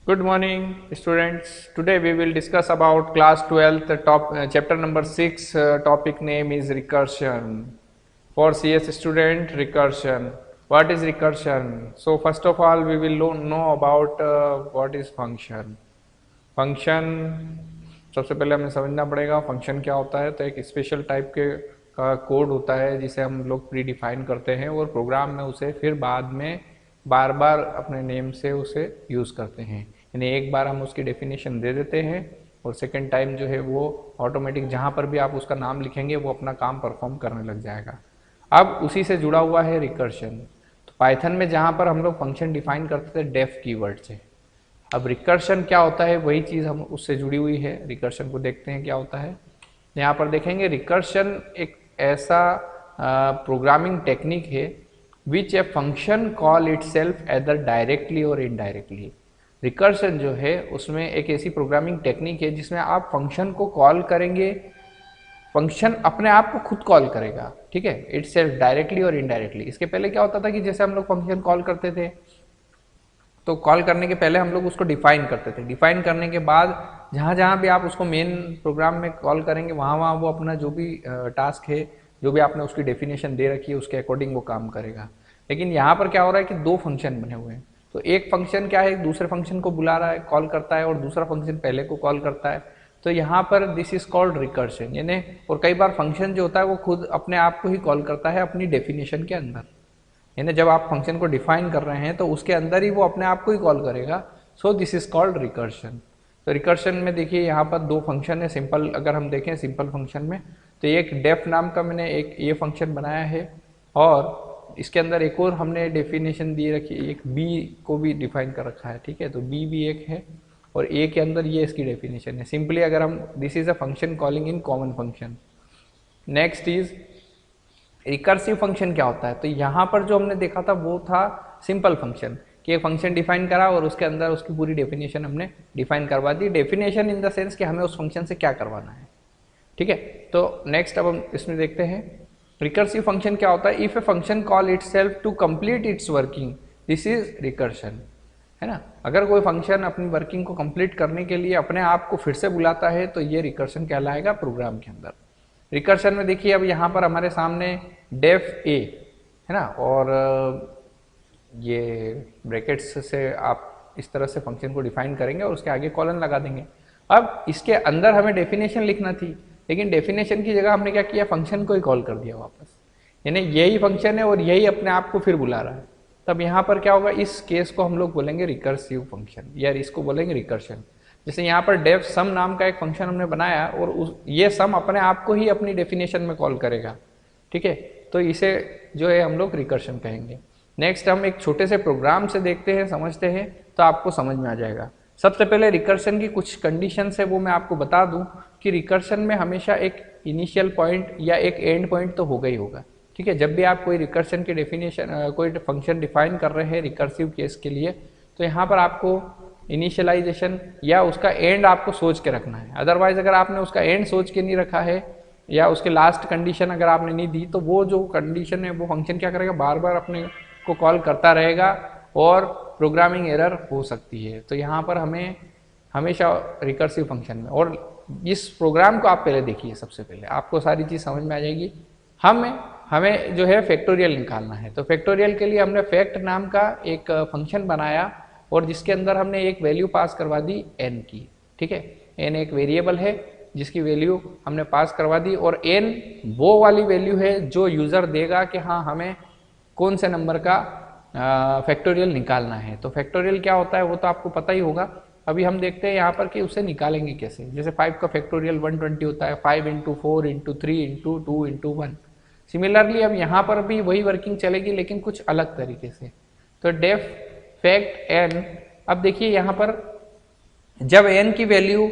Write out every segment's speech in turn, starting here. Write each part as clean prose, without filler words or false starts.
Good morning, students. Today we will discuss about class 12th chapter number 6. Topic name is recursion. For CS student, recursion. What is recursion? So first of all, we will know about what is function. Function सबसे पहले हमें समझना पड़ेगा function क्या होता है। तो एक स्पेशल टाइप के का कोड होता है जिसे हम लोग प्री डिफाइन करते हैं और प्रोग्राम में उसे फिर बाद में बार बार अपने नेम से उसे यूज़ करते हैं। यानी एक बार हम उसकी डेफिनेशन दे देते हैं और सेकेंड टाइम जो है वो ऑटोमेटिक जहाँ पर भी आप उसका नाम लिखेंगे वो अपना काम परफॉर्म करने लग जाएगा। अब उसी से जुड़ा हुआ है रिकर्शन। तो पाइथन में जहाँ पर हम लोग फंक्शन डिफाइन करते थे डेफ कीवर्ड से, अब रिकर्शन क्या होता है वही चीज़ हम उससे जुड़ी हुई है। रिकर्शन को देखते हैं क्या होता है। यहाँ पर देखेंगे रिकर्शन एक ऐसा प्रोग्रामिंग टेक्निक है which a function call itself either directly और इनडायरेक्टली। रिकर्शन जो है उसमें एक ऐसी प्रोग्रामिंग टेक्निक है जिसमें आप फंक्शन को कॉल करेंगे, फंक्शन अपने आप को खुद कॉल करेगा, ठीक है, इटसेल्फ डायरेक्टली और इनडायरेक्टली। इसके पहले क्या होता था कि जैसे हम लोग फंक्शन कॉल करते थे तो कॉल करने के पहले हम लोग उसको डिफाइन करते थे। डिफाइन करने के बाद जहाँ जहाँ भी आप उसको मेन प्रोग्राम में कॉल करेंगे वहाँ वहाँ वो अपना जो भी टास्क है, जो भी आपने उसकी डेफिनेशन दे रखी है उसके अकॉर्डिंग वो काम करेगा। लेकिन यहाँ पर क्या हो रहा है कि दो फंक्शन बने हुए हैं। तो एक फंक्शन क्या है, एक दूसरे फंक्शन को बुला रहा है, कॉल करता है, और दूसरा फंक्शन पहले को कॉल करता है। तो यहाँ पर दिस इज कॉल्ड रिकर्शन। यानी और कई बार फंक्शन जो होता है वो खुद अपने आप को ही कॉल करता है अपनी डेफिनेशन के अंदर। यानी जब आप फंक्शन को डिफाइन कर रहे हैं तो उसके अंदर ही वो अपने आप को ही कॉल करेगा। So this is called recursion. तो रिकर्शन में देखिए यहाँ पर दो फंक्शन है। सिंपल अगर हम देखें सिंपल फंक्शन में तो एक डेफ नाम का मैंने एक ये फंक्शन बनाया है और इसके अंदर एक और हमने डेफिनेशन दी रखी है, एक बी को भी डिफाइन कर रखा है, ठीक है। तो बी भी एक है और ए के अंदर ये इसकी डेफिनेशन है। सिंपली अगर हम this is a function calling in common function. Next is recursive function क्या होता है। तो यहाँ पर जो हमने देखा था वो था सिंपल फंक्शन कि एक फंक्शन डिफाइन करा और उसके अंदर उसकी पूरी डेफिनेशन हमने डिफाइन करवा दी। डेफिनेशन इन द सेंस कि हमें उस फंक्शन से क्या करवाना है, ठीक है। तो नेक्स्ट अब हम इसमें देखते हैं रिकर्सिव फंक्शन क्या होता है। If a function call itself to complete its working, this is recursion, है ना। अगर कोई फंक्शन अपनी वर्किंग को कंप्लीट करने के लिए अपने आप को फिर से बुलाता है तो ये रिकर्शन कहलाएगा प्रोग्राम के अंदर। रिकर्शन में देखिए अब यहाँ पर हमारे सामने डेफ ए है ना, और ये ब्रैकेट्स से आप इस तरह से फंक्शन को डिफाइन करेंगे और उसके आगे कॉलन लगा देंगे। अब इसके अंदर हमें डेफिनेशन लिखना थी, लेकिन डेफिनेशन की जगह हमने क्या किया, फंक्शन को ही कॉल कर दिया वापस। यानी यही फंक्शन है और यही अपने आप को फिर बुला रहा है। तब यहाँ पर क्या होगा, इस केस को हम लोग बोलेंगे रिकर्सिव फंक्शन या इसको बोलेंगे रिकर्शन। जैसे यहाँ पर डेफ सम नाम का एक फंक्शन हमने बनाया और ये सम अपने आप को ही अपनी डेफिनेशन में कॉल करेगा, ठीक है। तो इसे जो है हम लोग रिकर्शन कहेंगे। नेक्स्ट हम एक छोटे से प्रोग्राम से देखते हैं, समझते हैं, तो आपको समझ में आ जाएगा। सबसे पहले रिकर्शन की कुछ कंडीशंस है वो मैं आपको बता दूं कि रिकर्शन में हमेशा एक इनिशियल पॉइंट या एक एंड पॉइंट तो होगा ही होगा, ठीक है। जब भी आप कोई रिकर्शन की डेफिनेशन कोई फंक्शन डिफाइन कर रहे हैं रिकर्सिव केस के लिए, तो यहाँ पर आपको इनिशियलाइजेशन या उसका एंड आपको सोच के रखना है। अदरवाइज अगर आपने उसका एंड सोच के नहीं रखा है या उसके लास्ट कंडीशन अगर आपने नहीं दी तो वो जो कंडीशन है वो फंक्शन क्या करेगा, बार बार अपने को कॉल करता रहेगा और प्रोग्रामिंग एरर हो सकती है। तो यहाँ पर हमें हमेशा रिकर्सिव फंक्शन में, और इस प्रोग्राम को आप पहले देखिए, सबसे पहले आपको सारी चीज़ समझ में आ जाएगी। हमें जो है फैक्टोरियल निकालना है। तो फैक्टोरियल के लिए हमने फैक्ट नाम का एक फंक्शन बनाया और जिसके अंदर हमने एक वैल्यू पास करवा दी n की, ठीक है। n एक वेरिएबल है जिसकी वैल्यू हमने पास करवा दी और n वो वाली वैल्यू है जो यूज़र देगा कि हाँ हमें कौन से नंबर का फैक्टोरियल निकालना है। तो फैक्टोरियल क्या होता है वो तो आपको पता ही होगा। अभी हम देखते हैं यहाँ पर कि उसे निकालेंगे कैसे। जैसे 5 का फैक्टोरियल 120 होता है, 5 × 4 × 3 × 2 × 1। सिमिलरली अब यहाँ पर भी वही वर्किंग चलेगी लेकिन कुछ अलग तरीके से। तो डेफ फैक्ट n, अब देखिए यहाँ पर जब n की वैल्यू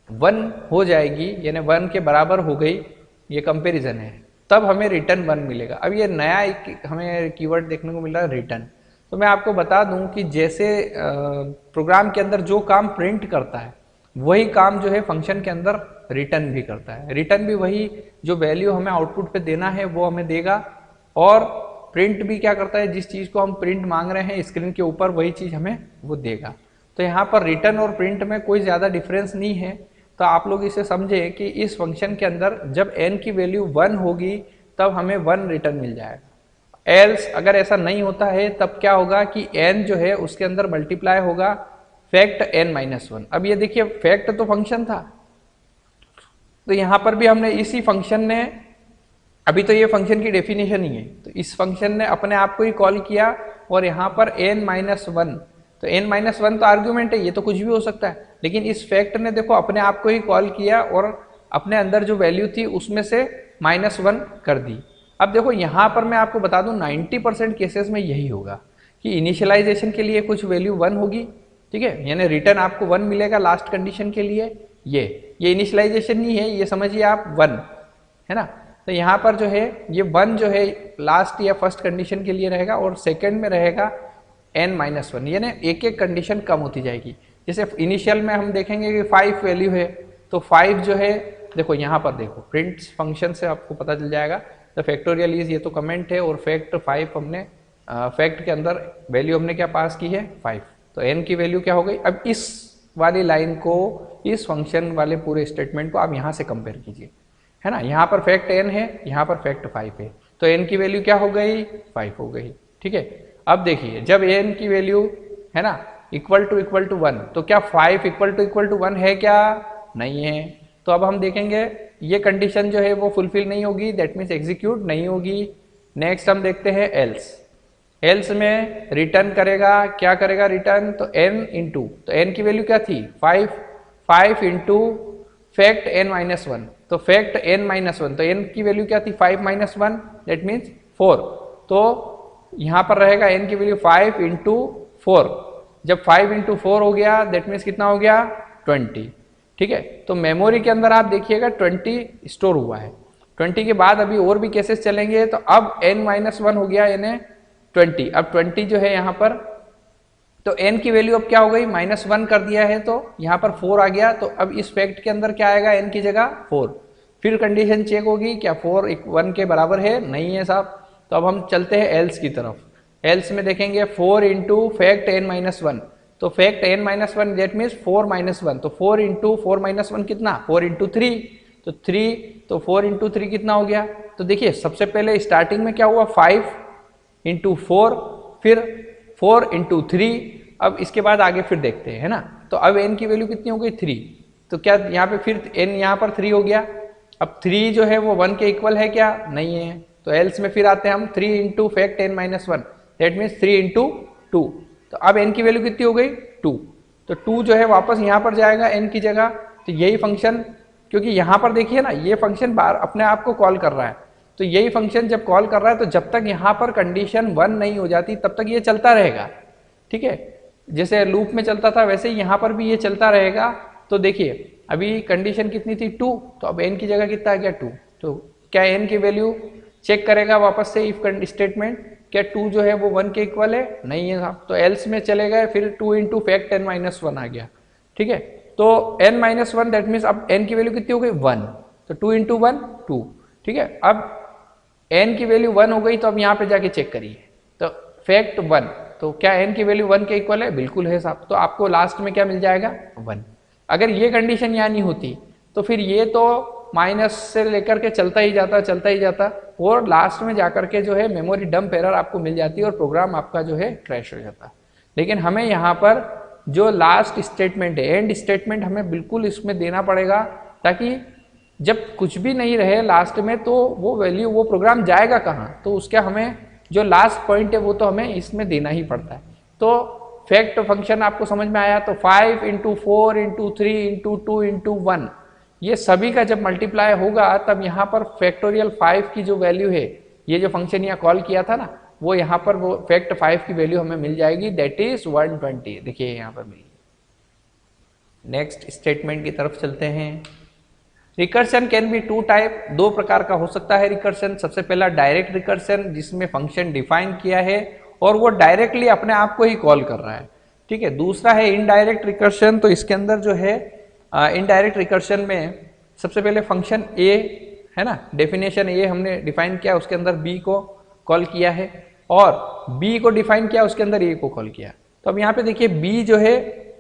1 हो जाएगी यानी 1 के बराबर हो गई, ये कंपैरिजन है, तब हमें रिटर्न 1 मिलेगा। अब ये नया एक हमें कीवर्ड देखने को मिल रहा है रिटर्न। तो मैं आपको बता दूं कि जैसे प्रोग्राम के अंदर जो काम प्रिंट करता है वही काम जो है फंक्शन के अंदर रिटर्न भी करता है। रिटर्न भी वही जो वैल्यू हमें आउटपुट पे देना है वो हमें देगा, और प्रिंट भी क्या करता है, जिस चीज़ को हम प्रिंट मांग रहे हैं स्क्रीन के ऊपर वही चीज़ हमें वो देगा। तो यहाँ पर रिटर्न और प्रिंट में कोई ज़्यादा डिफरेंस नहीं है। तो आप लोग इसे समझे कि इस फंक्शन के अंदर जब n की वैल्यू 1 होगी तब हमें 1 रिटर्न मिल जाएगा। एल्स अगर ऐसा नहीं होता है तब क्या होगा कि n जो है उसके अंदर मल्टीप्लाई होगा फैक्ट n-1। अब ये देखिए फैक्ट तो फंक्शन था, तो यहाँ पर भी हमने इसी फंक्शन ने, अभी तो ये फंक्शन की डेफिनेशन ही है, तो इस फंक्शन ने अपने आप को ही कॉल किया और यहाँ पर n-1, तो n-1 तो आर्ग्यूमेंट है, ये तो कुछ भी हो सकता है, लेकिन इस फैक्ट ने देखो अपने आप को ही कॉल किया और अपने अंदर जो वैल्यू थी उसमें से -1 कर दी। अब देखो यहाँ पर मैं आपको बता दूं 90% केसेस में यही होगा कि इनिशियलाइजेशन के लिए कुछ वैल्यू 1 होगी, ठीक है, यानी रिटर्न आपको 1 मिलेगा लास्ट कंडीशन के लिए। ये इनिशियलाइजेशन नहीं है, ये समझिए आप 1 है ना। तो यहाँ पर जो है ये 1 जो है लास्ट या फर्स्ट कंडीशन के लिए रहेगा और सेकंड में रहेगा n-1, यानी एक एक कंडीशन कम होती जाएगी। जैसे इनिशियल में हम देखेंगे कि 5 वैल्यू है, तो 5 जो है देखो यहाँ पर देखो प्रिंट फंक्शन से आपको पता चल जाएगा। तो फैक्टोरियल इज, ये तो कमेंट है, और फैक्ट 5 हमने फैक्ट के अंदर वैल्यू हमने क्या पास की है 5, तो n की वैल्यू क्या हो गई। अब इस वाली लाइन को, इस फंक्शन वाले पूरे स्टेटमेंट को आप यहाँ से कंपेयर कीजिए, है ना। यहाँ पर फैक्ट n है, यहाँ पर फैक्ट 5 है, तो n की वैल्यू क्या हो गई 5 हो गई, ठीक है। अब देखिए जब n की वैल्यू है ना इक्वल टू 1, तो क्या 5 इक्वल टू 1 है क्या, नहीं है। तो अब हम देखेंगे ये कंडीशन जो है वो फुलफिल नहीं होगी, दैट मीन्स एग्जीक्यूट नहीं होगी। नेक्स्ट हम देखते हैं एल्स में रिटर्न करेगा, क्या करेगा रिटर्न, तो n इंटू, तो n की वैल्यू क्या थी 5 इंटू फैक्ट n-1, तो फैक्ट n-1, तो n की वैल्यू क्या थी 5-1, दैट मीन्स 4, तो यहाँ पर रहेगा n की वैल्यू 5 इंटू 4, जब 5 इंटू 4 हो गया दैट मीन्स कितना हो गया 20, ठीक है। तो मेमोरी के अंदर आप देखिएगा 20 स्टोर हुआ है। 20 के बाद अभी और भी केसेस चलेंगे, तो अब n-1 हो गया यानी 20, अब 20 जो है यहाँ पर, तो n की वैल्यू अब क्या हो गई -1 कर दिया है, तो यहाँ पर 4 आ गया, तो अब इस फैक्ट के अंदर क्या आएगा n की जगह 4, फिर कंडीशन चेक होगी क्या 4 1 के बराबर है, नहीं है साहब। तो अब हम चलते हैं एल्स की तरफ। एल्स में देखेंगे 4 इंटू फैक्ट n-1, तो फैक्ट n-1 दैट मीन्स 4-1, तो 4 इंटू 4-1 कितना 4 इंटू 3, तो 3, तो 4 इंटू 3 कितना हो गया। तो देखिए सबसे पहले स्टार्टिंग में क्या हुआ 5 इंटू 4, फिर 4 इंटू 3, अब इसके बाद आगे फिर देखते हैं, है ना। तो अब n की वैल्यू कितनी हो गई 3, तो क्या यहाँ पे फिर n यहाँ पर 3 हो गया। अब 3 जो है वो 1 के इक्वल है क्या, नहीं है। तो एल्स में फिर आते हैं हम 3 into fact n-1, that means 3 into 2, तो अब n की वैल्यू कितनी हो गई 2, तो 2 जो है वापस यहाँ पर जाएगा n की जगह। तो यही फंक्शन, क्योंकि यहाँ पर देखिए ना ये फंक्शन बार अपने आप को कॉल कर रहा है, तो यही फंक्शन जब कॉल कर रहा है तो जब तक यहाँ पर कंडीशन 1 नहीं हो जाती तब तक ये चलता रहेगा, ठीक है। जैसे लूप में चलता था वैसे ही यहाँ पर भी ये चलता रहेगा। तो देखिए अभी कंडीशन कितनी थी 2, तो अब n की जगह कितना आ गया 2, तो क्या n की वैल्यू चेक करेगा वापस से इफ स्टेटमेंट, क्या 2 जो है वो 1 के इक्वल है, नहीं है साहब। तो एल्स में चले गए, फिर 2 इंटू फैक्ट n-1 आ गया, ठीक है। तो n-1 दैट मीन्स अब n की वैल्यू कितनी हो गई 1, तो 2 इंटू 1 2, ठीक है। अब n की वैल्यू 1 हो गई, तो अब यहाँ पे जाके चेक करिए, तो फैक्ट 1, तो क्या n की वैल्यू 1 के इक्वल है, बिल्कुल है साहब। तो आपको लास्ट में क्या मिल जाएगा 1। अगर ये कंडीशन यहाँ नहीं होती तो फिर ये तो माइनस से लेकर के चलता ही जाता और लास्ट में जाकर के जो है मेमोरी डंप एरर आपको मिल जाती है और प्रोग्राम आपका जो है क्रैश हो जाता है। लेकिन हमें यहाँ पर जो लास्ट स्टेटमेंट है, एंड स्टेटमेंट, हमें बिल्कुल इसमें देना पड़ेगा, ताकि जब कुछ भी नहीं रहे लास्ट में तो वो वैल्यू, वो प्रोग्राम जाएगा कहाँ, तो उसका हमें जो लास्ट पॉइंट है वो तो हमें इसमें देना ही पड़ता है। तो फैक्ट फंक्शन आपको समझ में आया, तो 5 इंटू 4 इंटू 3 इंटू 2 इंटू 1, ये सभी का जब मल्टीप्लाई होगा तब यहाँ पर फैक्टोरियल 5 की जो वैल्यू है, ये जो फंक्शन यहाँ कॉल किया था ना, वो यहाँ पर वो फैक्ट 5 की वैल्यू हमें मिल जाएगी, दैट इज 120। देखिए यहाँ पर मिली। नेक्स्ट स्टेटमेंट की तरफ चलते हैं। रिकर्शन कैन बी 2 टाइप, 2 प्रकार का हो सकता है रिकर्शन। सबसे पहला डायरेक्ट रिकर्शन, जिसमें फंक्शन डिफाइन किया है और वो डायरेक्टली अपने आप को ही कॉल कर रहा है, ठीक है। दूसरा है इनडायरेक्ट रिकर्शन, तो इसके अंदर जो है इनडायरेक्ट रिकर्शन में सबसे पहले फंक्शन a है ना, डेफिनेशन a हमने डिफाइन किया, उसके अंदर b को कॉल किया है और b को डिफाइन किया, उसके अंदर a को कॉल किया। तो अब यहाँ पे देखिए b जो है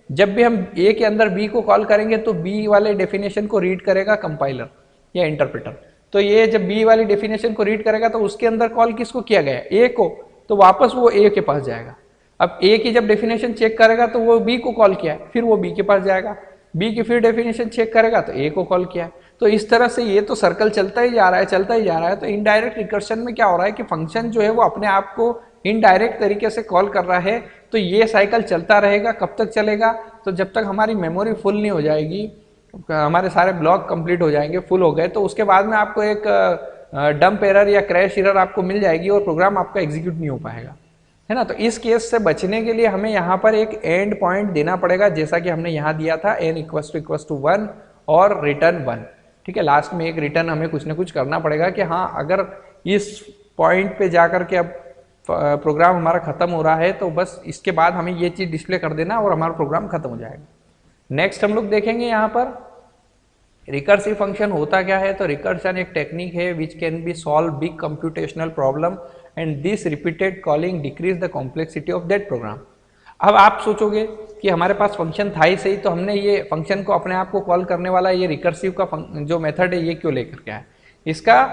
जब भी हम ए के अंदर बी को कॉल करेंगे तो बी वाले डेफिनेशन को रीड करेगा कंपाइलर या इंटरप्रेटर। तो ये जब बी वाली डेफिनेशन को रीड करेगा तो उसके अंदर कॉल किसको किया गया है, ए को, तो वापस वो ए के पास जाएगा। अब ए की जब डेफिनेशन चेक करेगा तो वो बी को कॉल किया है, फिर वो बी के पास जाएगा, बी की फिर डेफिनेशन चेक करेगा तो ए को कॉल किया है। तो इस तरह से ये तो सर्कल चलता ही जा रहा है, चलता ही जा रहा है। तो इनडायरेक्ट रिकर्शन में क्या हो रहा है कि फंक्शन जो है वो अपने आप को इनडायरेक्ट तरीके से कॉल कर रहा है। तो ये साइकिल चलता रहेगा। कब तक चलेगा, तो जब तक हमारी मेमोरी फुल नहीं हो जाएगी, हमारे सारे ब्लॉक कंप्लीट हो जाएंगे, फुल हो गए, तो उसके बाद में आपको एक डंप एरर या क्रैश एरर आपको मिल जाएगी और प्रोग्राम आपका एग्जीक्यूट नहीं हो पाएगा, है ना। तो इस केस से बचने के लिए हमें यहाँ पर एक एंड पॉइंट देना पड़ेगा, जैसा कि हमने यहाँ दिया था n = 1 और रिटर्न 1। ठीक है, लास्ट में एक रिटर्न हमें कुछ ना कुछ करना पड़ेगा कि हाँ अगर इस पॉइंट पे जाकर के अब प्रोग्राम हमारा खत्म हो रहा है तो बस इसके बाद हमें ये चीज डिस्प्ले कर देना और हमारा प्रोग्राम खत्म हो जाएगा। नेक्स्ट हम लोग देखेंगे यहाँ पर रिकर्सिव फंक्शन होता क्या है। तो रिकर्शन एक टेक्निक है which can be solve big computational problem and this repeated calling decrease the complexity of that program. अब आप सोचोगे कि हमारे पास फंक्शन था ही सही, तो हमने ये फंक्शन को अपने आप को कॉल करने वाला ये रिकर्सिव का जो मेथड है ये क्यों लेकर के आए। इसका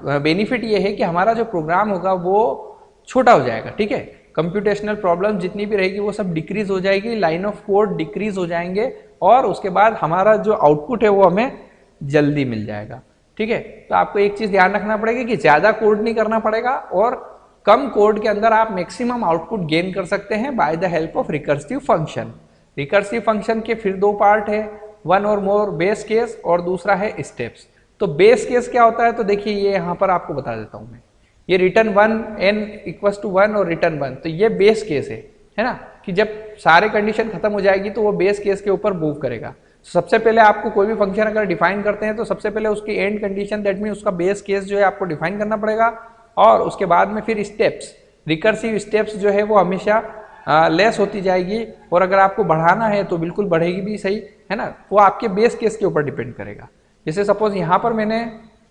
बेनिफिट ये है कि हमारा जो प्रोग्राम होगा वो छोटा हो जाएगा। ठीक है, कंप्यूटेशनल प्रॉब्लम जितनी भी रहेगी वो सब डिक्रीज हो जाएगी, लाइन ऑफ कोड डिक्रीज हो जाएंगे और उसके बाद हमारा जो आउटपुट है वो हमें जल्दी मिल जाएगा। ठीक है, तो आपको एक चीज ध्यान रखना पड़ेगा कि ज्यादा कोड नहीं करना पड़ेगा और कम कोड के अंदर आप मैक्सिमम आउटपुट गेन कर सकते हैं by the help of recursive function. Recursive function के फिर दो पार्ट है, वन और मोर बेस केस और दूसरा है स्टेप्स। तो बेस केस क्या होता है, तो देखिए ये यहाँ पर आपको बता देता हूं मैं, ये रिटर्न 1 n = 1 और रिटर्न 1, तो ये बेस केस है ना, कि जब सारे कंडीशन खत्म हो जाएगी तो वो बेस केस के ऊपर मूव करेगा। सबसे पहले आपको कोई भी फंक्शन अगर डिफाइन करते हैं तो सबसे पहले उसकी एंड कंडीशन दैट मीन उसका बेस केस जो है आपको डिफाइन करना पड़ेगा और उसके बाद में फिर स्टेप्स, रिकर्सिव स्टेप्स जो है वो हमेशा लेस होती जाएगी और अगर आपको बढ़ाना है तो बिल्कुल बढ़ेगी भी, सही है ना। वो आपके बेस केस के ऊपर डिपेंड करेगा। जैसे सपोज यहाँ पर मैंने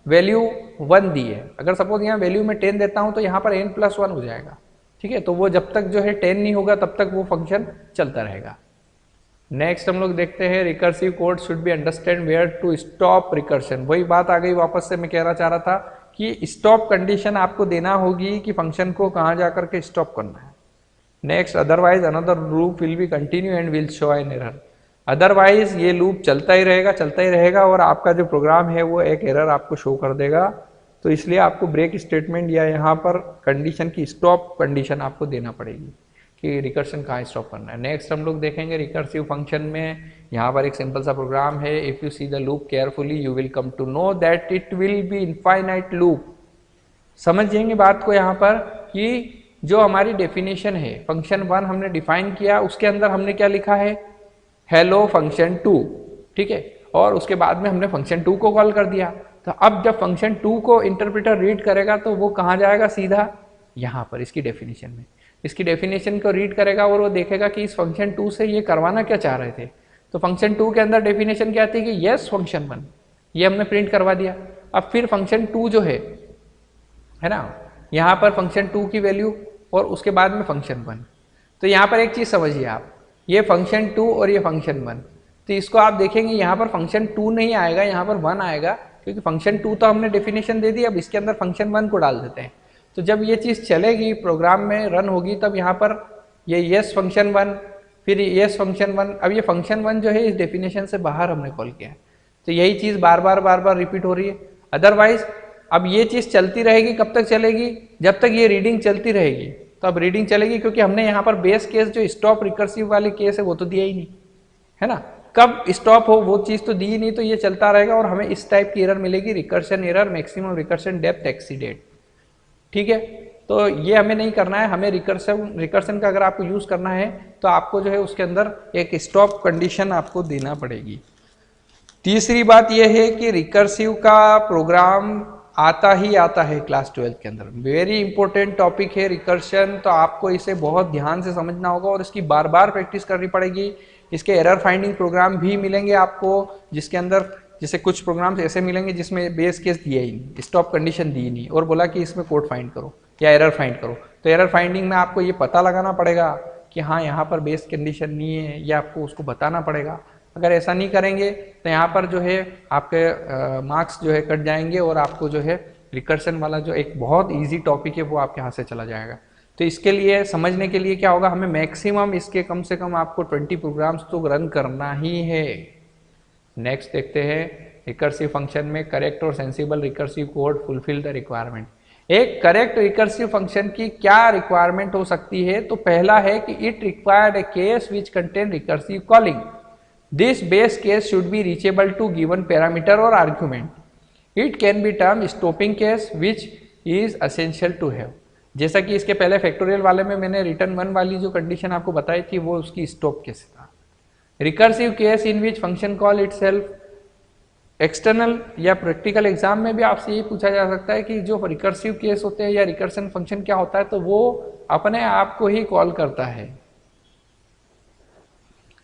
वैल्यू 1 दी है, अगर सपोज यहाँ वैल्यू में 10 देता हूँ तो यहाँ पर n+1 हो जाएगा। ठीक है, तो वो जब तक जो है 10 नहीं होगा तब तक वो फंक्शन चलता रहेगा। नेक्स्ट हम लोग देखते हैं recursive code should be understand where to stop recursion. वही बात आ गई वापस से, मैं कहना चाह रहा था कि स्टॉप कंडीशन आपको देना होगी कि फंक्शन को कहाँ जाकर के स्टॉप करना है। Next, otherwise another loop will be continue and will show an error. Otherwise ये लूप चलता ही रहेगा और आपका जो प्रोग्राम है वो एक एरर आपको शो कर देगा। तो इसलिए आपको ब्रेक स्टेटमेंट या यहाँ पर कंडीशन की स्टॉप कंडीशन आपको देना पड़ेगी कि रिकर्शन कहाँ स्टॉप करना है। नेक्स्ट हम लोग देखेंगे रिकर्सिव फंक्शन में यहाँ पर एक सिंपल सा प्रोग्राम है। If you see the loop carefully you will come to know that it will be infinite loop. समझेंगे बात को यहाँ पर कि जो हमारी डेफिनेशन है फंक्शन 1 हमने डिफाइन किया, उसके अंदर हमने क्या लिखा है, हेलो फंक्शन 2। ठीक है, और उसके बाद में हमने फंक्शन 2 को कॉल कर दिया। तो अब जब फंक्शन 2 को इंटरप्रेटर रीड करेगा तो वो कहाँ जाएगा, सीधा यहाँ पर इसकी डेफिनेशन में, इसकी डेफिनेशन को रीड करेगा और वो देखेगा कि इस फंक्शन 2 से ये करवाना क्या चाह रहे थे। तो फंक्शन 2 के अंदर डेफिनेशन क्या थी कि यस फंक्शन 1, ये हमने प्रिंट करवा दिया। अब फिर फंक्शन 2 जो है ना, यहाँ पर फंक्शन 2 की वैल्यू और उसके बाद में फंक्शन 1। तो यहाँ पर एक चीज़ समझिए आप, ये फंक्शन 2 और ये फंक्शन 1, तो इसको आप देखेंगे यहाँ पर फंक्शन 2 नहीं आएगा, यहाँ पर 1 आएगा, क्योंकि फंक्शन 2 तो हमने डेफिनेशन दे दी। अब इसके अंदर फंक्शन 1 को डाल देते हैं। तो जब ये चीज़ चलेगी, प्रोग्राम में रन होगी, तब यहाँ पर ये येस फंक्शन 1, फिर येस फंक्शन 1। अब ये फंक्शन 1 जो है इस डेफिनेशन से बाहर हमने कॉल किया है, तो यही चीज़ बार बार रिपीट हो रही है। अदरवाइज अब ये चीज़ चलती रहेगी, कब तक चलेगी, जब तक ये रीडिंग चलती रहेगी। तो अब रीडिंग चलेगी क्योंकि हमने यहाँ पर बेस केस जो स्टॉप रिकर्सिव वाले केस है वो तो दिया ही नहीं है ना, कब स्टॉप हो वो चीज़ तो दी ही नहीं। तो ये चलता रहेगा और हमें इस टाइप की एरर मिलेगी, recursion error, maximum recursion depth exceeded. ठीक है, तो ये हमें नहीं करना है। हमें रिकर्शन का अगर आपको यूज़ करना है तो आपको जो है उसके अंदर एक स्टॉप कंडीशन आपको देना पड़ेगी। तीसरी बात यह है कि रिकर्सिव का प्रोग्राम आता है क्लास 12 के अंदर। वेरी इंपॉर्टेंट टॉपिक है रिकर्शन, तो आपको इसे बहुत ध्यान से समझना होगा और इसकी बार बार प्रैक्टिस करनी पड़ेगी। इसके एरर फाइंडिंग प्रोग्राम भी मिलेंगे आपको, जिसके अंदर जैसे कुछ प्रोग्राम्स ऐसे मिलेंगे जिसमें बेस केस दिया ही नहीं, स्टॉप कंडीशन दी ही नहीं और बोला कि इसमें कोड फाइंड करो या एरर फाइंड करो। तो एरर फाइंडिंग में आपको ये पता लगाना पड़ेगा कि हाँ यहाँ पर बेस कंडीशन नहीं है, ये आपको उसको बताना पड़ेगा। अगर ऐसा नहीं करेंगे तो यहाँ पर जो है आपके मार्क्स जो है कट जाएंगे और आपको जो है रिकर्शन वाला जो एक बहुत इजी टॉपिक है वो आपके हाथ से चला जाएगा। तो इसके लिए समझने के लिए क्या होगा, हमें मैक्सिमम इसके कम से कम आपको 20 प्रोग्राम्स तो रन करना ही है। नेक्स्ट देखते हैं, रिकर्सिव फंक्शन में करेक्ट और sensible recursive code fulfil the requirement. एक करेक्ट रिकर्सिव फंक्शन की क्या रिक्वायरमेंट हो सकती है, तो पहला है कि it required a case which contain recursive calling. This base case should be reachable to given parameter और argument. It can be term stopping case which is essential to have. जैसा कि इसके पहले फैक्टोरियल वाले में मैंने रिटर्न 1 वाली जो कंडीशन आपको बताई थी वो उसकी स्टॉप केस था। Recursive case in which function call itself. External या प्रैक्टिकल एग्जाम में भी आपसे ये पूछा जा सकता है कि जो रिकर्सिव केस होते हैं या रिकर्सन फंक्शन क्या होता है, तो वो अपने आप को ही कॉल करता है।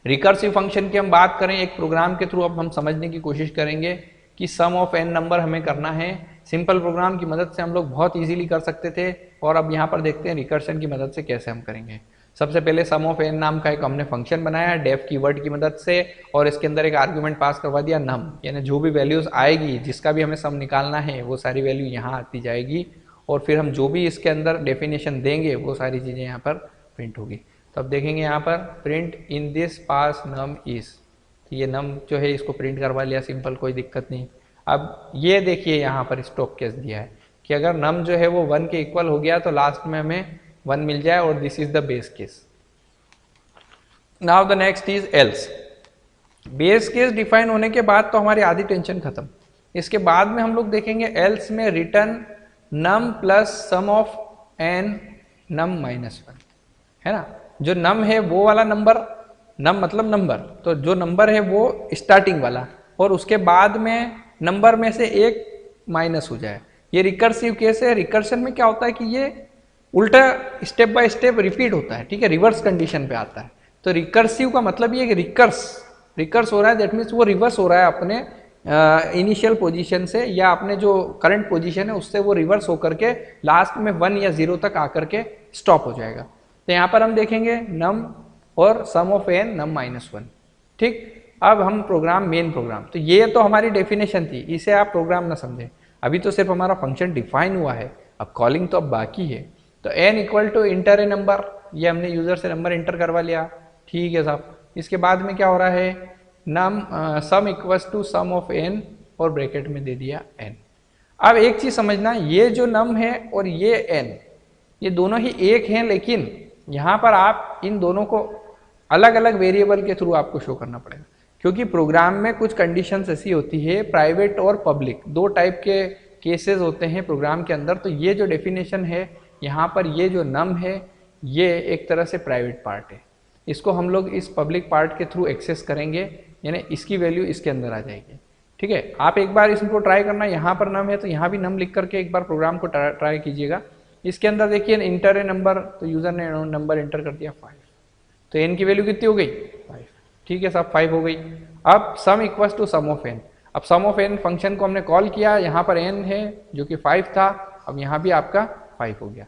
रिकर्सिव फंक्शन की हम बात करें एक प्रोग्राम के थ्रू, अब हम समझने की कोशिश करेंगे कि सम ऑफ n नंबर हमें करना है। सिंपल प्रोग्राम की मदद से हम लोग बहुत इजीली कर सकते थे, और अब यहाँ पर देखते हैं रिकर्शन की मदद से कैसे हम करेंगे। सबसे पहले सम ऑफ n नाम का एक हमने फंक्शन बनाया डेफ कीवर्ड की मदद से, और इसके अंदर एक आर्गुमेंट पास करवा दिया नम, यानी जो भी वैल्यूज आएगी जिसका भी हमें सम निकालना है वो सारी वैल्यू यहाँ आती जाएगी, और फिर हम जो भी इसके अंदर डेफिनेशन देंगे वो सारी चीज़ें यहाँ पर प्रिंट होगी। तो अब देखेंगे यहाँ पर print in this pass num is, तो ये नम जो है इसको प्रिंट करवा लिया, सिंपल, कोई दिक्कत नहीं। अब ये देखिए यहाँ पर स्टॉप केस दिया है कि अगर नम जो है वो 1 के इक्वल हो गया तो लास्ट में हमें 1 मिल जाए, और this is the base case. Now the next is else. Base case define होने के बाद तो हमारी आधी टेंशन खत्म। इसके बाद में हम लोग देखेंगे एल्स में return num plus sum of n num minus 1, है ना। जो नम है वो वाला नंबर, नम मतलब नंबर, तो जो नंबर है वो स्टार्टिंग वाला, और उसके बाद में नंबर में से एक माइनस हो जाए। ये रिकर्सिव केस है। रिकर्शन में क्या होता है कि ये उल्टा स्टेप बाय स्टेप रिपीट होता है, ठीक है, रिवर्स कंडीशन पे आता है। तो रिकर्सिव का मतलब ये कि रिकर्स हो रहा है, दैट मीन्स वो रिवर्स हो रहा है अपने इनिशियल पोजीशन से, या अपने जो करंट पोजीशन है उससे वो रिवर्स होकर के लास्ट में 1 या 0 तक आकर के स्टॉप हो जाएगा। तो यहाँ पर हम देखेंगे नम और सम ऑफ n नम माइनस 1, ठीक। अब हम प्रोग्राम, मेन प्रोग्राम, तो ये तो हमारी डेफिनेशन थी, इसे आप प्रोग्राम ना समझें, अभी तो सिर्फ हमारा फंक्शन डिफाइन हुआ है, अब कॉलिंग तो अब बाकी है। तो n equal to enter a number, ये हमने यूजर से नंबर इंटर करवा लिया, ठीक है साहब। इसके बाद में क्या हो रहा है, num sum equals to sum of n, और ब्रैकेट में दे दिया n। अब एक चीज समझना, ये जो नम है और ये n, ये दोनों ही एक हैं, लेकिन यहाँ पर आप इन दोनों को अलग अलग वेरिएबल के थ्रू आपको शो करना पड़ेगा, क्योंकि प्रोग्राम में कुछ कंडीशंस ऐसी होती है, प्राइवेट और पब्लिक, 2 टाइप के केसेस होते हैं प्रोग्राम के अंदर। तो ये जो डेफिनेशन है यहाँ पर, ये जो नम है ये एक तरह से प्राइवेट पार्ट है, इसको हम लोग इस पब्लिक पार्ट के थ्रू एक्सेस करेंगे, यानी इसकी वैल्यू इसके अंदर आ जाएगी, ठीक है। आप एक बार इसको ट्राई करना, यहाँ पर नम है तो यहाँ भी नम लिख करके एक बार प्रोग्राम को ट्राई कीजिएगा। इसके अंदर देखिए इंटर ए नंबर, तो यूजर ने नंबर इंटर कर दिया 5, तो n की वैल्यू कितनी हो गई 5, ठीक है साहब 5 हो गई। अब sum equals to sum of n, अब सम ऑफ n फंक्शन को हमने कॉल किया, यहाँ पर n है जो कि 5 था, अब यहाँ भी आपका 5 हो गया।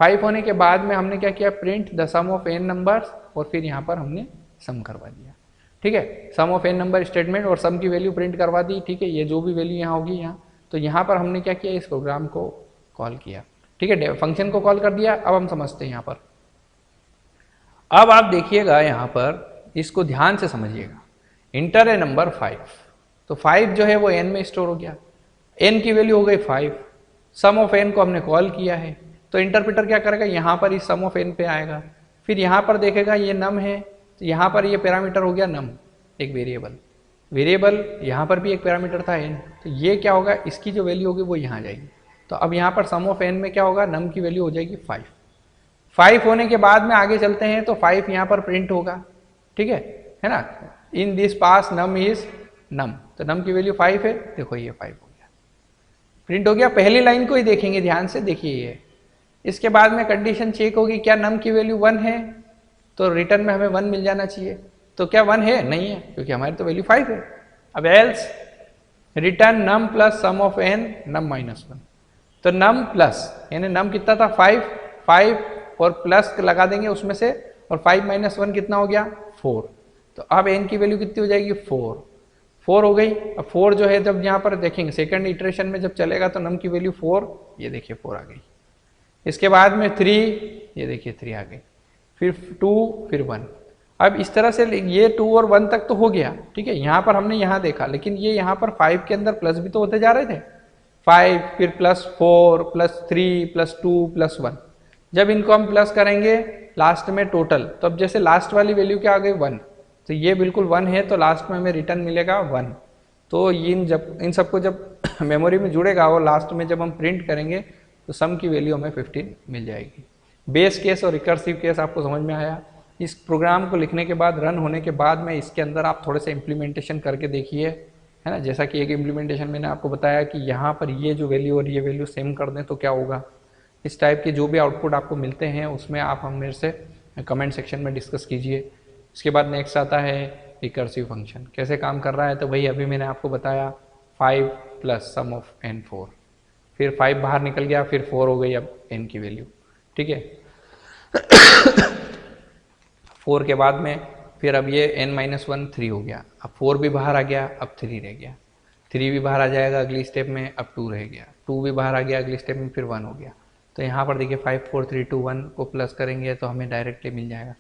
5 होने के बाद में हमने क्या किया, print the sum of n numbers, और फिर यहाँ पर हमने सम करवा दिया, ठीक है। सम ऑफ n नंबर स्टेटमेंट और सम की वैल्यू प्रिंट करवा दी, ठीक है। ये जो भी वैल्यू यहाँ होगी यहाँ, तो यहाँ पर हमने क्या किया, इस प्रोग्राम को कॉल किया, ठीक है, फंक्शन को कॉल कर दिया। अब हम समझते हैं यहाँ पर, अब आप देखिएगा यहाँ पर, इसको ध्यान से समझिएगा। इंटर ए नंबर 5, तो 5 जो है वो n में स्टोर हो गया, n की वैल्यू हो गई 5, सम ऑफ n को हमने कॉल किया है, तो इंटरप्रेटर क्या करेगा, यहाँ पर इस सम ऑफ n पे आएगा, फिर यहाँ पर देखेगा ये नम है, तो यहाँ पर ये पैरामीटर हो गया नम, एक वेरिएबल, यहाँ पर भी एक पैरामीटर था n, तो ये क्या होगा, इसकी जो वैल्यू होगी वो यहाँ जाएगी। तो अब यहाँ पर सम ऑफ n में क्या होगा, नम की वैल्यू हो जाएगी 5 होने के बाद में आगे चलते हैं, तो 5 यहाँ पर प्रिंट होगा, ठीक है ना। इन दिस पास नम इज नम, तो नम की वैल्यू 5 है, देखो ये 5 हो गया, प्रिंट हो गया। पहली लाइन को ही देखेंगे ध्यान से, देखिए ये। इसके बाद में कंडीशन चेक होगी, क्या नम की वैल्यू 1 है, तो रिटर्न में हमें 1 मिल जाना चाहिए, तो क्या 1 है, नहीं है, क्योंकि हमारी तो वैल्यू 5 है। अब else return num plus sum of n num minus 1, तो नम प्लस, यानी नम कितना था 5 और प्लस लगा देंगे उसमें से, और 5 माइनस 1 कितना हो गया 4। तो अब n की वैल्यू कितनी हो जाएगी 4 हो गई। अब 4 जो है जब यहाँ पर देखेंगे सेकंड इटरेशन में जब चलेगा तो num की वैल्यू 4, ये देखिए 4 आ गई। इसके बाद में 3, ये देखिए 3 आ गई, फिर 2, फिर 1। अब इस तरह से ये 2 और 1 तक तो हो गया, ठीक है। यहाँ पर हमने यहाँ देखा, लेकिन ये यहाँ पर 5 के अंदर प्लस भी तो होते जा रहे थे, 5 फिर +4 +3 +2 +1। जब इनको हम प्लस करेंगे लास्ट में टोटल, तो अब जैसे लास्ट वाली वैल्यू क्या आ गई 1, तो ये बिल्कुल 1 है, तो लास्ट में हमें रिटर्न मिलेगा 1। तो इन सबको जब मेमोरी में जुड़ेगा और लास्ट में जब हम प्रिंट करेंगे तो सम की वैल्यू हमें 15 मिल जाएगी। बेस केस और रिकर्सिव केस आपको समझ में आया। इस प्रोग्राम को लिखने के बाद, रन होने के बाद में इसके अंदर आप थोड़े से इम्प्लीमेंटेशन करके देखिए, है ना। जैसा कि एक इम्प्लीमेंटेशन मैंने आपको बताया कि यहाँ पर ये जो वैल्यू और ये वैल्यू सेम कर दें तो क्या होगा। इस टाइप के जो भी आउटपुट आपको मिलते हैं उसमें आप हम मेरे से कमेंट सेक्शन में डिस्कस कीजिए। इसके बाद नेक्स्ट आता है रिकर्सिव फंक्शन, कैसे काम कर रहा है। तो वही अभी मैंने आपको बताया 5 + सम ऑफ n 4, फिर 5 बाहर निकल गया, फिर 4 हो गई अब n की वैल्यू, ठीक है। 4 के बाद में फिर अब ये n-1 3 हो गया, अब 4 भी बाहर आ गया, अब 3 रह गया, 3 भी बाहर आ जाएगा अगली स्टेप में, अब 2 रह गया, 2 भी बाहर आ गया अगली स्टेप में, फिर 1 हो गया। तो यहाँ पर देखिए 5 4 3 2 1 को प्लस करेंगे तो हमें डायरेक्टली मिल जाएगा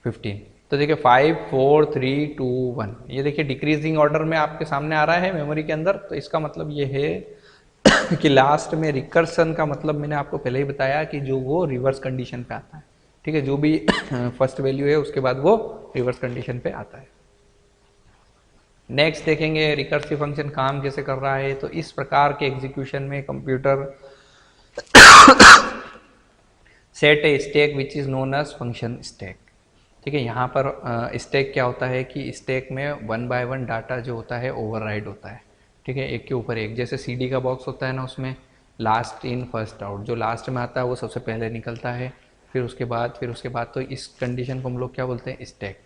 15। तो देखिए 5 4 3 2 1, ये देखिए डिक्रीजिंग ऑर्डर में आपके सामने आ रहा है मेमोरी के अंदर। तो इसका मतलब ये है कि लास्ट में रिकर्सन का मतलब मैंने आपको पहले ही बताया कि जो वो रिवर्स कंडीशन पे आता है, ठीक है। जो भी फर्स्ट वैल्यू है उसके बाद वो रिवर्स कंडीशन पे आता है। नेक्स्ट देखेंगे रिकर्सिव फंक्शन काम कैसे कर रहा है। तो इस प्रकार के एग्जीक्यूशन में computer set a stack which is known as function stack, ठीक है। यहाँ पर स्टैक क्या होता है कि स्टैक में 1 बाय 1 डाटा जो होता है ओवरराइड होता है, ठीक है, एक के ऊपर एक। जैसे सीडी का बॉक्स होता है ना, उसमें लास्ट इन फर्स्ट आउट, जो लास्ट में आता है वो सबसे पहले निकलता है, फिर उसके बाद। तो इस कंडीशन को हम लोग क्या बोलते हैं स्टैक।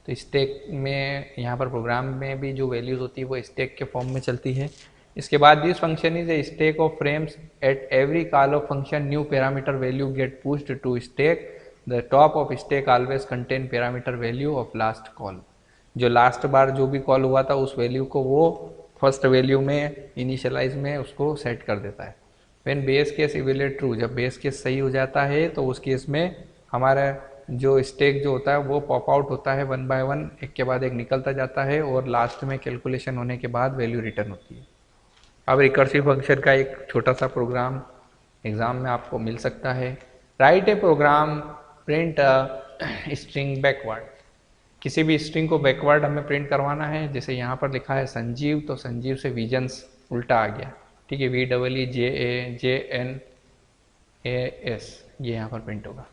तो स्टैक में यहाँ पर प्रोग्राम में भी जो वैल्यूज़ होती है वो स्टैक के फॉर्म में चलती है। इसके बाद this function is a stack of frames, at every call of function new parameter value get pushed to stack, the top of stack always contain parameter value of last call. जो last बार जो भी call हुआ था उस value को वो first value में इनिशियलाइज में उसको सेट कर देता है। When base case evaluate true, जब बेस केस सही हो जाता है तो उस केस में हमारा जो स्टैक जो होता है वो पॉप आउट होता है 1 बाय 1, एक के बाद एक निकलता जाता है, और लास्ट में कैलकुलेशन होने के बाद वैल्यू रिटर्न होती है। अब रिकर्सिव फंक्शन का एक छोटा सा प्रोग्राम एग्जाम में आपको मिल सकता है। Right a programme print string backward, किसी भी स्ट्रिंग को बैकवर्ड हमें प्रिंट करवाना है। जैसे यहाँ पर लिखा है संजीव, तो संजीव से विजन्स उल्टा आ गया, ठीक है, VEEJANS, ये यहाँ पर प्रिंट होगा।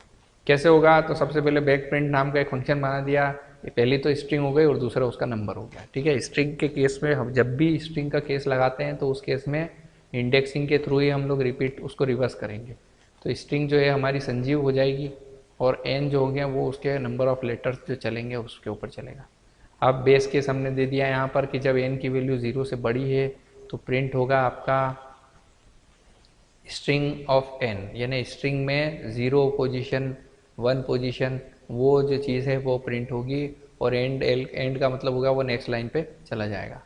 कैसे होगा, तो सबसे पहले बैक प्रिंट नाम का एक फंक्शन बना दिया। पहली तो स्ट्रिंग हो गई और दूसरा उसका नंबर हो गया, ठीक है। स्ट्रिंग के केस में हम जब भी स्ट्रिंग का केस लगाते हैं तो उस केस में इंडेक्सिंग के थ्रू ही हम लोग रिपीट उसको रिवर्स करेंगे। तो स्ट्रिंग जो है हमारी संजीव हो जाएगी, और n जो हो गया वो उसके नंबर ऑफ लेटर्स जो चलेंगे उसके ऊपर चलेगा। अब बेस केस हमने दे दिया यहाँ पर कि जब n की वैल्यू 0 से बड़ी है तो प्रिंट होगा आपका स्ट्रिंग ऑफ n, यानी स्ट्रिंग में 0 पोजीशन 1 पोजीशन वो जो चीज़ है वो प्रिंट होगी, और एंड का मतलब होगा वो नेक्स्ट लाइन पे चला जाएगा।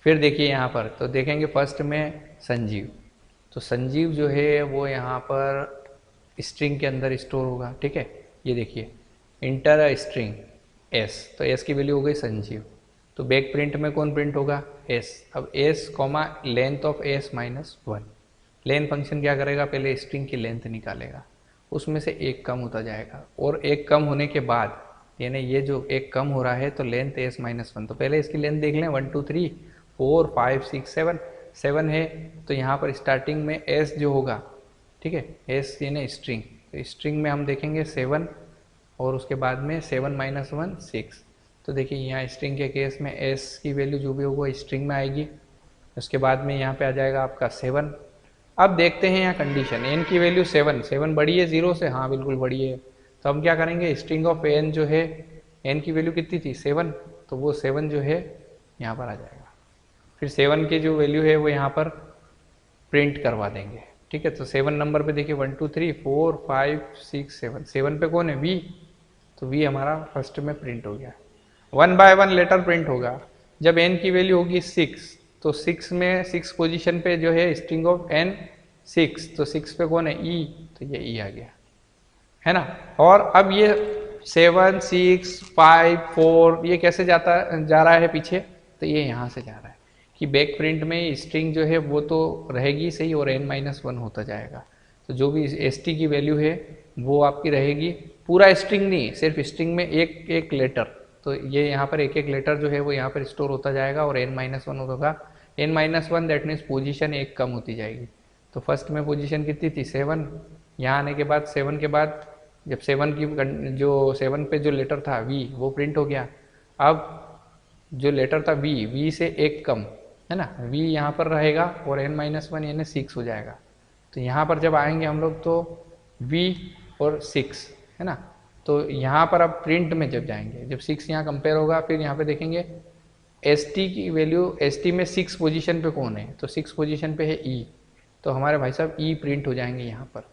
फिर देखिए यहाँ पर, तो देखेंगे फर्स्ट में संजीव, तो संजीव जो है वो यहाँ पर स्ट्रिंग के अंदर स्टोर होगा, ठीक है। ये देखिए इंटर अ स्ट्रिंग s, तो s की वैल्यू हो गई संजीव, तो बैक प्रिंट में कौन प्रिंट होगा s। अब s comma length of s -1, length function क्या करेगा, पहले स्ट्रिंग की लेंथ निकालेगा, उसमें से एक कम होता जाएगा, और एक कम होने के बाद यानी ये जो एक कम हो रहा है तो लेंथ s -1, तो पहले इसकी लेंथ देख लें 1 2 3 4 5 6 7 है। तो यहाँ पर स्टार्टिंग में s जो होगा, ठीक है, s यानी स्ट्रिंग, तो स्ट्रिंग में हम देखेंगे 7, और उसके बाद में 7 -1 6। तो देखिए यहाँ स्ट्रिंग के केस में s की वैल्यू जो भी होगा स्ट्रिंग में आएगी, उसके बाद में यहाँ पे आ जाएगा आपका 7। अब देखते हैं यहाँ कंडीशन, n की वैल्यू 7 बड़ी है 0 से, हाँ बिल्कुल बड़ी है। तो हम क्या करेंगे, स्ट्रिंग ऑफ n जो है n की वैल्यू कितनी थी 7, तो वो 7 जो है यहाँ पर आ जाएगा। फिर 7 की जो वैल्यू है वो यहाँ पर प्रिंट करवा देंगे, ठीक है। तो 7 नंबर पे देखिए 1 2 3 4 5 6 7, 7 पे कौन है v, तो v हमारा फर्स्ट में प्रिंट हो गया। 1 बाय 1 लेटर प्रिंट होगा। जब n की वैल्यू होगी 6, तो 6 में 6 पोजीशन पे जो है स्ट्रिंग ऑफ n 6, तो 6 पे कौन है e, तो ये e आ गया, है ना। और अब ये 7 6 5 4 ये कैसे जा रहा है पीछे, तो ये यहाँ से जा रहा है कि बैक प्रिंट में स्ट्रिंग जो है वो तो रहेगी सही और n-1 होता जाएगा। तो जो भी st की वैल्यू है वो आपकी रहेगी, पूरा स्ट्रिंग नहीं, सिर्फ स्ट्रिंग में एक एक लेटर, तो ये यहाँ पर एक एक लेटर जो है वो यहाँ पर स्टोर होता जाएगा और n-1 होगा। n-1 दैट मीन्स पोजीशन एक कम होती जाएगी। तो फर्स्ट में पोजीशन कितनी थी 7, यहाँ आने के बाद 7 के बाद जब 7 की जो 7 पे जो लेटर था v वो प्रिंट हो गया। अब जो लेटर था v से एक कम, है ना, v यहाँ पर रहेगा और n-1 यानी 6 हो जाएगा। तो यहाँ पर जब आएंगे हम लोग तो v और 6, है ना, तो यहाँ पर अब प्रिंट में जब जाएंगे, जब 6 यहाँ कंपेयर होगा, फिर यहाँ पे देखेंगे st की वैल्यू, st में 6 पोजीशन पे कौन है, तो 6 पोजीशन पे है e, तो हमारे भाई साहब e प्रिंट हो जाएंगे यहाँ पर।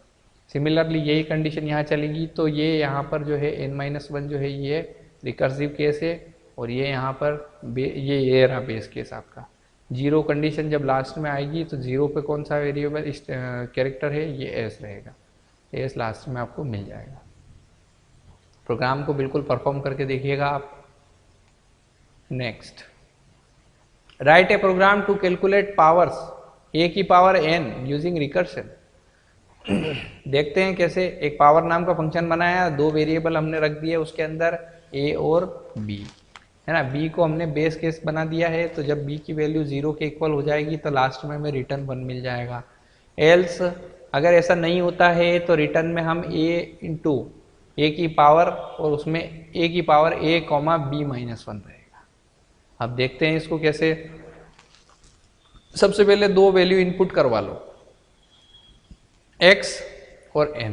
सिमिलरली यही कंडीशन यहाँ चलेगी, तो ये यहाँ पर जो है n-1 जो है ये रिकर्सिव केस है और ये यहाँ पर ये रहा बेस केस आपका। 0 कंडीशन जब लास्ट में आएगी तो 0 पे कौन सा वेरिएबल इस कैरेक्टर है, ये s रहेगा, s लास्ट में आपको मिल जाएगा। प्रोग्राम को बिल्कुल परफॉर्म करके देखिएगा आप। Next, right a program to calculate powers a की पावर n यूजिंग रिकर्शन। देखते हैं कैसे। एक पावर नाम का फंक्शन बनाया, 2 वेरिएबल हमने रख दिए उसके अंदर a और b, है ना। b को हमने बेस केस बना दिया है, तो जब b की वैल्यू 0 के इक्वल हो जाएगी तो लास्ट में हमें रिटर्न 1 मिल जाएगा। एल्स अगर ऐसा नहीं होता है तो रिटर्न में हम a इंटू a की पावर और उसमें a की पावर a कॉमा b-1 रहेगा। अब देखते हैं इसको कैसे। सबसे पहले 2 वैल्यू इनपुट करवा लो, x और n,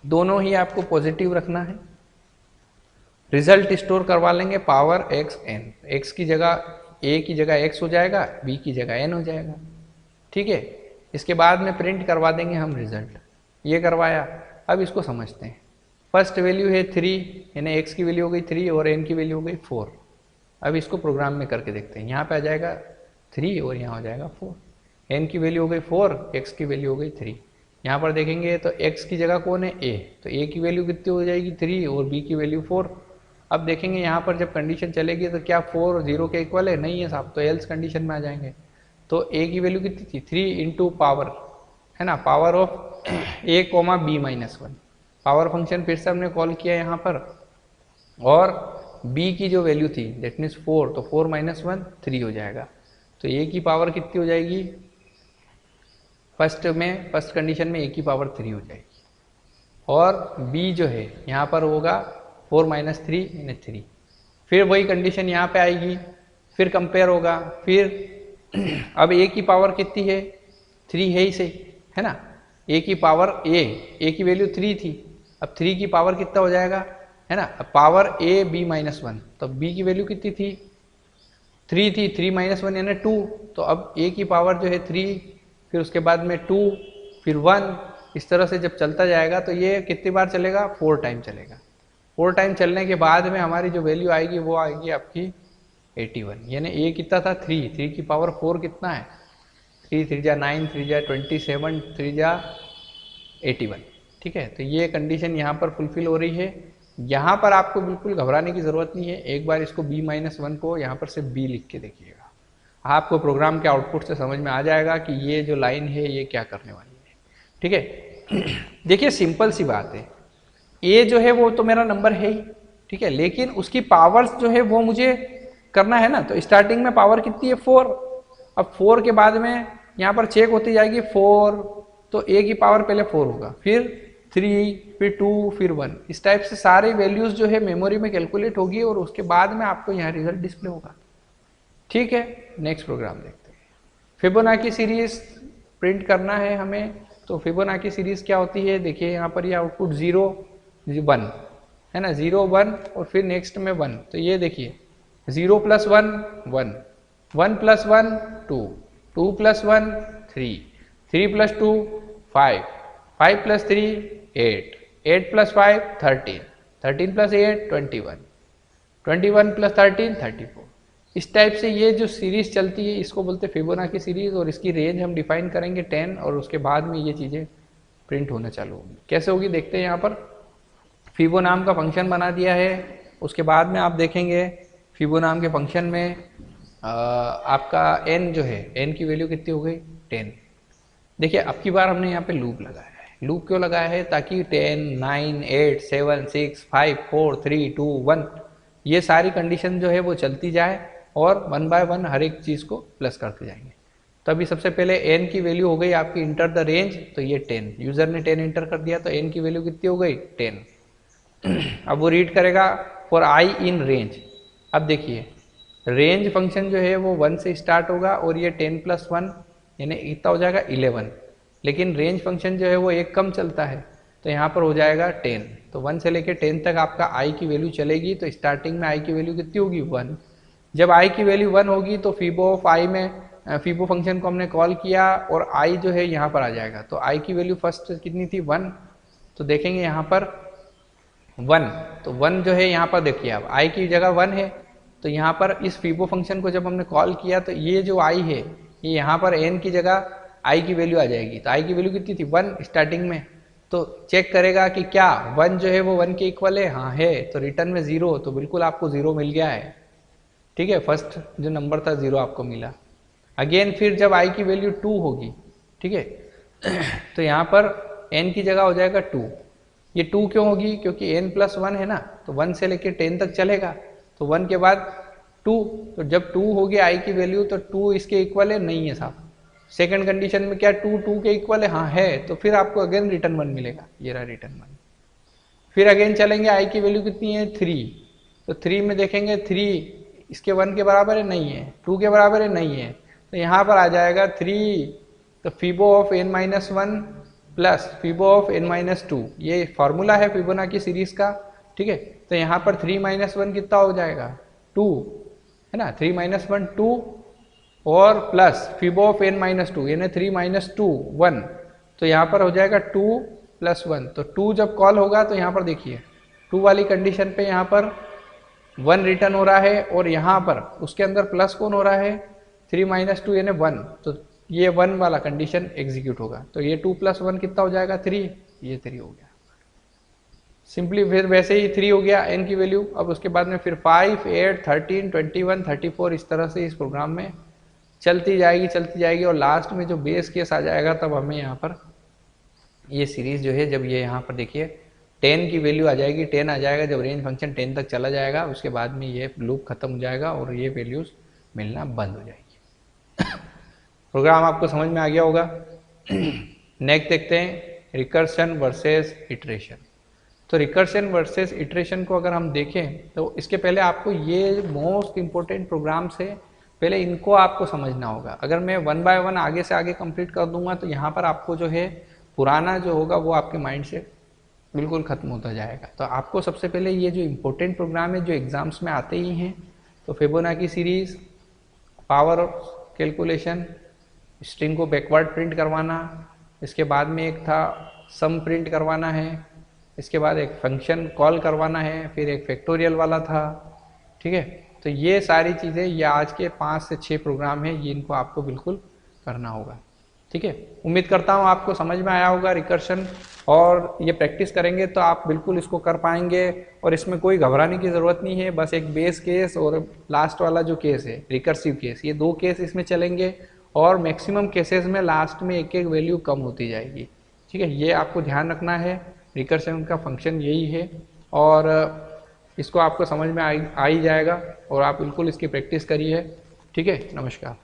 दोनों ही आपको पॉजिटिव रखना है। रिजल्ट स्टोर करवा लेंगे पावर x n, x की जगह a की जगह x हो जाएगा, b की जगह n हो जाएगा, ठीक है। इसके बाद में प्रिंट करवा देंगे हम रिजल्ट, ये करवाया। अब इसको समझते हैं। फर्स्ट वैल्यू है 3, यानी x की वैल्यू हो गई 3 और n की वैल्यू हो गई 4। अब इसको प्रोग्राम में करके देखते हैं। यहाँ पे आ जाएगा 3 और यहाँ हो जाएगा 4, n की वैल्यू हो गई 4, x की वैल्यू हो गई 3। यहाँ पर देखेंगे तो x की जगह कौन है a, तो a की वैल्यू कितनी हो जाएगी 3 और b की वैल्यू 4। अब देखेंगे यहाँ पर जब कंडीशन चलेगी तो क्या 4 0 के इक्वल है, नहीं है साहब, तो एल्स कंडीशन में आ जाएंगे। तो a की वैल्यू कितनी थी 3 इंटू पावर, है ना, power of a comma b-1। Power function फिर से हमने कॉल किया यहाँ पर, और b की जो वैल्यू थी दैट मीन्स 4, तो 4-1 3 हो जाएगा। तो a की पावर कितनी हो जाएगी, फर्स्ट कंडीशन में a की पावर 3 हो जाएगी, और b जो है यहाँ पर होगा 4-3 यानी 3। फिर वही कंडीशन यहाँ पे आएगी, फिर कंपेयर होगा, फिर अब a की पावर कितनी है 3 है ही सही, है ना। a की पावर a की वैल्यू 3 थी, अब 3 की पावर कितना हो जाएगा, है ना, अब पावर a b-1, तो b की वैल्यू कितनी थी 3 थी, 3-1 यानी 2, तो अब a की पावर जो है 3, फिर उसके बाद में 2, फिर 1, इस तरह से जब चलता जाएगा तो ये कितनी बार चलेगा, 4 टाइम चलेगा। 4 टाइम चलने के बाद में हमारी जो वैल्यू आएगी वो आएगी आपकी 81, यानी a कितना था 3 की पावर 4 कितना है, 3 3 जा 9, 3 जा 27, 3 जा 81, ठीक है। तो ये कंडीशन यहाँ पर फुलफिल हो रही है। यहाँ पर आपको बिल्कुल घबराने की ज़रूरत नहीं है, एक बार इसको b-1 को यहाँ पर से b लिख के देखिएगा, आपको प्रोग्राम के आउटपुट से समझ में आ जाएगा कि ये जो लाइन है ये क्या करने वाली है, ठीक है। देखिए सिंपल सी बात है, a जो है वो तो मेरा नंबर है ही, ठीक है, लेकिन उसकी पावर्स जो है वो मुझे करना है ना। तो स्टार्टिंग में पावर कितनी है 4, अब 4 के बाद में यहाँ पर चेक होती जाएगी 4, तो a की पावर पहले 4 होगा, फिर 3, फिर 2, फिर 1, इस टाइप से सारे वैल्यूज जो है मेमोरी में कैलकुलेट होगी और उसके बाद में आपको यहाँ रिजल्ट डिस्प्ले होगा, ठीक है। नेक्स्ट प्रोग्राम देखते हैं। फिबोनाची सीरीज प्रिंट करना है हमें, तो फिबोनाची सीरीज क्या होती है, देखिए यहाँ पर ये आउटपुट 0 1 है ना, 0 1 और फिर नेक्स्ट में 1, तो ये देखिए 0 + 1 1, 1 + 1 2, 2 + 1 3, 3 + 2 5, 5 + 3 8, 8 + 5 13, 13 प्लस 8 21, 21 प्लस 13 34। इस टाइप से ये जो सीरीज चलती है इसको बोलते हैं फिबोनाची सीरीज, और इसकी रेंज हम डिफाइन करेंगे 10, और उसके बाद में ये चीज़ें प्रिंट होना चालू होगी। कैसे होगी देखते हैं। यहाँ पर फिबो नाम का फंक्शन बना दिया है, उसके बाद में आप देखेंगे फिबो नाम के फंक्शन में आपका n जो है, n की वैल्यू कितनी हो गई 10। देखिए अब की बार हमने यहाँ पे लूप लगाया है। लूप क्यों लगाया है? ताकि 10, 9, 8, 7, 6, 5, 4, 3, 2, 1 ये सारी कंडीशन जो है वो चलती जाए और 1 बाय 1 हर एक चीज़ को प्लस करते जाएंगे। तो अभी सबसे पहले n की वैल्यू हो गई आपकी इंटर द रेंज, तो ये 10, यूज़र ने 10 इंटर कर दिया तो n की वैल्यू कितनी हो गई 10। अब वो रीड करेगा फॉर i इन रेंज। अब देखिए रेंज फंक्शन जो है वो 1 से स्टार्ट होगा और ये 10 प्लस 1 यानी इतना हो जाएगा 11, लेकिन रेंज फंक्शन जो है वो एक कम चलता है तो यहाँ पर हो जाएगा 10। तो 1 से लेकर 10 तक आपका i की वैल्यू चलेगी, तो स्टार्टिंग में i की वैल्यू कितनी होगी 1। जब i की वैल्यू 1 होगी तो फिबो ऑफ i में फिबो फंक्शन को हमने कॉल किया और i जो है यहाँ पर आ जाएगा। तो i की वैल्यू फर्स्ट कितनी थी 1, तो देखेंगे यहाँ पर 1, तो 1 जो है यहाँ पर देखिए अब i की जगह 1 है, तो यहाँ पर इस फिबो फंक्शन को जब हमने कॉल किया तो ये जो i है ये यहाँ पर n की जगह i की वैल्यू आ जाएगी। तो i की वैल्यू कितनी थी 1 स्टार्टिंग में, तो चेक करेगा कि क्या 1 जो है वो 1 के इक्वल है, हाँ है, तो रिटर्न में 0, तो बिल्कुल आपको 0 मिल गया है। ठीक है, फर्स्ट जो नंबर था 0 आपको मिला। अगेन फिर जब i की वैल्यू 2 होगी, ठीक है, तो यहाँ पर n की जगह हो जाएगा 2। ये 2 क्यों होगी? क्योंकि n प्लस 1 है ना, तो 1 से लेकर 10 तक चलेगा, तो 1 के बाद 2, तो जब 2 होगी i की वैल्यू तो 2 इसके इक्वल है, नहीं है साहब। सेकंड कंडीशन में क्या 2 2 के इक्वल है, हाँ है, तो फिर आपको अगेन रिटर्न 1 मिलेगा, ये रहा रिटर्न 1। फिर अगेन चलेंगे i की वैल्यू कितनी है 3, तो 3 में देखेंगे 3 इसके 1 के बराबर है, नहीं है, 2 के बराबर है, नहीं है, तो यहाँ पर आ जाएगा 3, तो fibo of n minus 1 plus fibo of n minus 2, ये फार्मूला है फिबोनाची सीरीज का। ठीक है, तो यहाँ पर 3 माइनस 1 कितना हो जाएगा 2, है ना, 3 माइनस 1 2 और plus fibo of n minus 2 यानी 3 माइनस 2 1, तो यहाँ पर हो जाएगा 2 प्लस 1। तो 2 जब कॉल होगा तो यहाँ पर देखिए 2 वाली कंडीशन पे यहाँ पर 1 रिटर्न हो रहा है और यहाँ पर उसके अंदर प्लस कौन हो रहा है 3 माइनस 2 यानी 1, तो ये 1 वाला कंडीशन एग्जीक्यूट होगा। तो ये 2 प्लस 1 कितना हो जाएगा 3, ये 3 हो गया सिंपली। फिर वैसे ही 3 हो गया n की वैल्यू। अब उसके बाद में फिर 5, 8, 13, 21, 34 इस तरह से इस प्रोग्राम में चलती जाएगी और लास्ट में जो बेस केस आ जाएगा तब हमें यहाँ पर ये सीरीज जो है, जब ये यहाँ पर देखिए 10 की वैल्यू आ जाएगी, 10 आ जाएगा, जब रेंज फंक्शन 10 तक चला जाएगा उसके बाद में ये लूप खत्म हो जाएगा और ये वैल्यूज मिलना बंद हो जाएगी। प्रोग्राम आपको समझ में आ गया होगा। नेक्स्ट देखते हैं रिकर्शन वर्सेस इटरेशन। तो रिकर्शन वर्सेस इटरेशन को अगर हम देखें तो इसके पहले आपको ये मोस्ट इंपॉर्टेंट प्रोग्राम्स है, पहले इनको आपको समझना होगा। अगर मैं 1 बाय 1 आगे से आगे कंप्लीट कर दूंगा तो यहाँ पर आपको जो है पुराना जो होगा वो आपके माइंड से बिल्कुल ख़त्म होता जाएगा। तो आपको सबसे पहले ये जो इम्पोर्टेंट प्रोग्राम है जो एग्ज़ाम्स में आते ही हैं, तो Fibonacci series, power calculation, string को बैकवर्ड प्रिंट करवाना, इसके बाद में एक था सम प्रिंट करवाना है, इसके बाद एक फंक्शन कॉल करवाना है, फिर एक फैक्टोरियल वाला था। ठीक है, तो ये सारी चीज़ें ये आज के 5 से 6 प्रोग्राम हैं, ये इनको आपको बिल्कुल करना होगा। ठीक है, उम्मीद करता हूँ आपको समझ में आया होगा रिकर्शन, और ये प्रैक्टिस करेंगे तो आप बिल्कुल इसको कर पाएंगे और इसमें कोई घबराने की ज़रूरत नहीं है। बस एक बेस केस और लास्ट वाला जो केस है रिकर्सिव केस, ये 2 केस इसमें चलेंगे और मैक्सिमम केसेस में लास्ट में एक एक वैल्यू कम होती जाएगी। ठीक है, ये आपको ध्यान रखना है, रिकर्शन का फंक्शन यही है और इसको आपको समझ में आ ही जाएगा और आप बिल्कुल इसकी प्रैक्टिस करिए। ठीक है, नमस्कार।